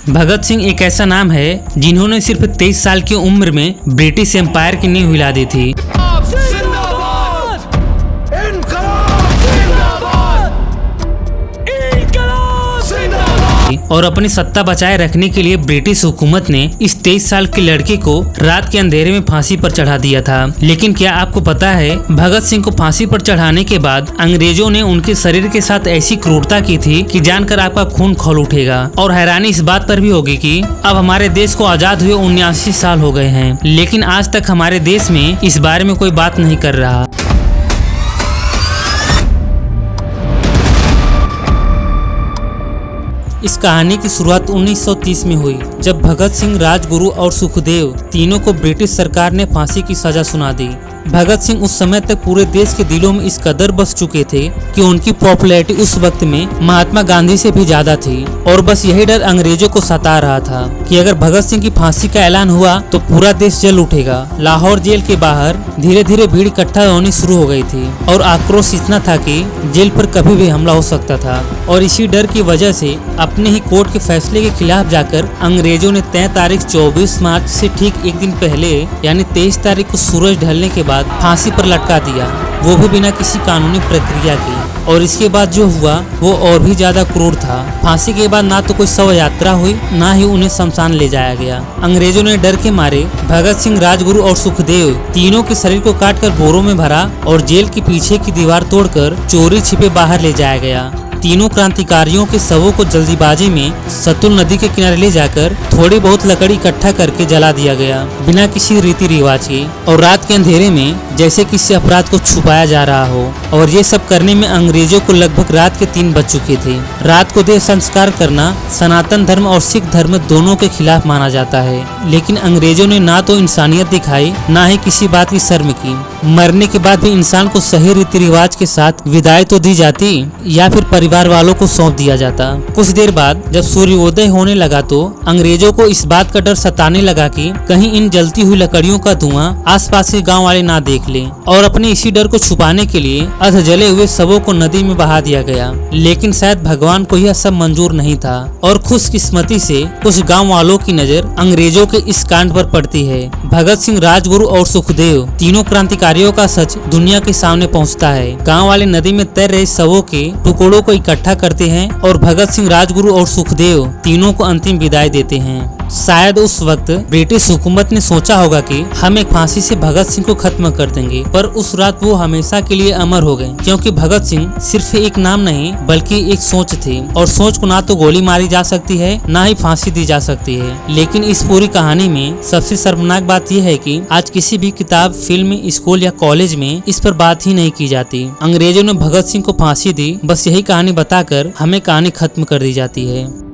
भगत सिंह एक ऐसा नाम है जिन्होंने सिर्फ 23 साल की उम्र में ब्रिटिश एम्पायर की नींव हिला दी थी। और अपनी सत्ता बचाए रखने के लिए ब्रिटिश हुकूमत ने इस 23 साल के लड़के को रात के अंधेरे में फांसी पर चढ़ा दिया था। लेकिन क्या आपको पता है, भगत सिंह को फांसी पर चढ़ाने के बाद अंग्रेजों ने उनके शरीर के साथ ऐसी क्रूरता की थी कि जानकर आपका खून खौल उठेगा। और हैरानी इस बात पर भी होगी कि अब हमारे देश को आजाद हुए 79 साल हो गए हैं, लेकिन आज तक हमारे देश में इस बारे में कोई बात नहीं कर रहा। इस कहानी की शुरुआत 1930 में हुई, जब भगत सिंह, राजगुरु और सुखदेव तीनों को ब्रिटिश सरकार ने फांसी की सजा सुना दी। भगत सिंह उस समय तक पूरे देश के दिलों में इस कदर बस चुके थे कि उनकी पॉपुलैरिटी उस वक्त में महात्मा गांधी से भी ज्यादा थी। और बस यही डर अंग्रेजों को सता रहा था कि अगर भगत सिंह की फांसी का ऐलान हुआ तो पूरा देश जल उठेगा। लाहौर जेल के बाहर धीरे धीरे भीड़ इकट्ठा होनी शुरू हो गई थी और आक्रोश इतना था कि जेल पर कभी भी हमला हो सकता था। और इसी डर की वजह से अपने ही कोर्ट के फैसले के खिलाफ जाकर अंग्रेजों ने तय तारीख 24 मार्च से ठीक एक दिन पहले यानी 23 तारीख को सूरज ढलने के बाद फांसी पर लटका दिया, वो भी बिना किसी कानूनी प्रक्रिया की। और इसके बाद जो हुआ वो और भी ज्यादा क्रूर था। फांसी के बाद ना तो कोई शव यात्रा हुई, ना ही उन्हें शमशान ले जाया गया। अंग्रेजों ने डर के मारे भगत सिंह, राजगुरु और सुखदेव तीनों के शरीर को काटकर बोरों में भरा और जेल के पीछे की दीवार तोड़कर चोरी छिपे बाहर ले जाया गया। तीनों क्रांतिकारियों के शवों को जल्दीबाजी में सतलुज नदी के किनारे ले जाकर थोड़ी बहुत लकड़ी इकट्ठा करके जला दिया गया, बिना किसी रीति रिवाज के। और रात के अंधेरे में जैसे किसी अपराध को छुपाया जा रहा हो। और ये सब करने में अंग्रेजों को लगभग रात के 3 बज चुके थे। रात को देह संस्कार करना सनातन धर्म और सिख धर्म दोनों के खिलाफ माना जाता है, लेकिन अंग्रेजों ने ना तो इंसानियत दिखाई, ना ही किसी बात की शर्म की। मरने के बाद भी इंसान को सही रीति रिवाज के साथ विदाई तो दी जाती या फिर परिवार वालों को सौंप दिया जाता। कुछ देर बाद जब सूर्योदय होने लगा तो अंग्रेजों को इस बात का डर सताने लगा कि कहीं इन जलती हुई लकड़ियों का धुआं आसपास के गांव वाले ना देख लें। और अपने इसी डर को छुपाने के लिए अध जले हुए शवों को नदी में बहा दिया गया। लेकिन शायद भगवान को यह सब मंजूर नहीं था और खुशकिस्मती से कुछ गाँव वालों की नजर अंग्रेजों के इस कांड पर पड़ती है। भगत सिंह, राजगुरु और सुखदेव तीनों क्रांतिकारियों का सच दुनिया के सामने पहुंचता है। गांव वाले नदी में तैर रहे शवों के टुकड़ों को इकट्ठा करते हैं और भगत सिंह, राजगुरु और सुखदेव तीनों को अंतिम विदाई देते हैं। शायद उस वक्त ब्रिटिश हुकूमत ने सोचा होगा कि हम एक फांसी से भगत सिंह को खत्म कर देंगे, पर उस रात वो हमेशा के लिए अमर हो गए, क्योंकि भगत सिंह सिर्फ एक नाम नहीं बल्कि एक सोच थी। और सोच को ना तो गोली मारी जा सकती है, ना ही फांसी दी जा सकती है। लेकिन इस पूरी कहानी में सबसे शर्मनाक बात यह है कि आज किसी भी किताब, फिल्म, स्कूल या कॉलेज में इस पर बात ही नहीं की जाती। अंग्रेजों ने भगत सिंह को फांसी दी, बस यही कहानी बताकर हमें कहानी खत्म कर दी जाती है।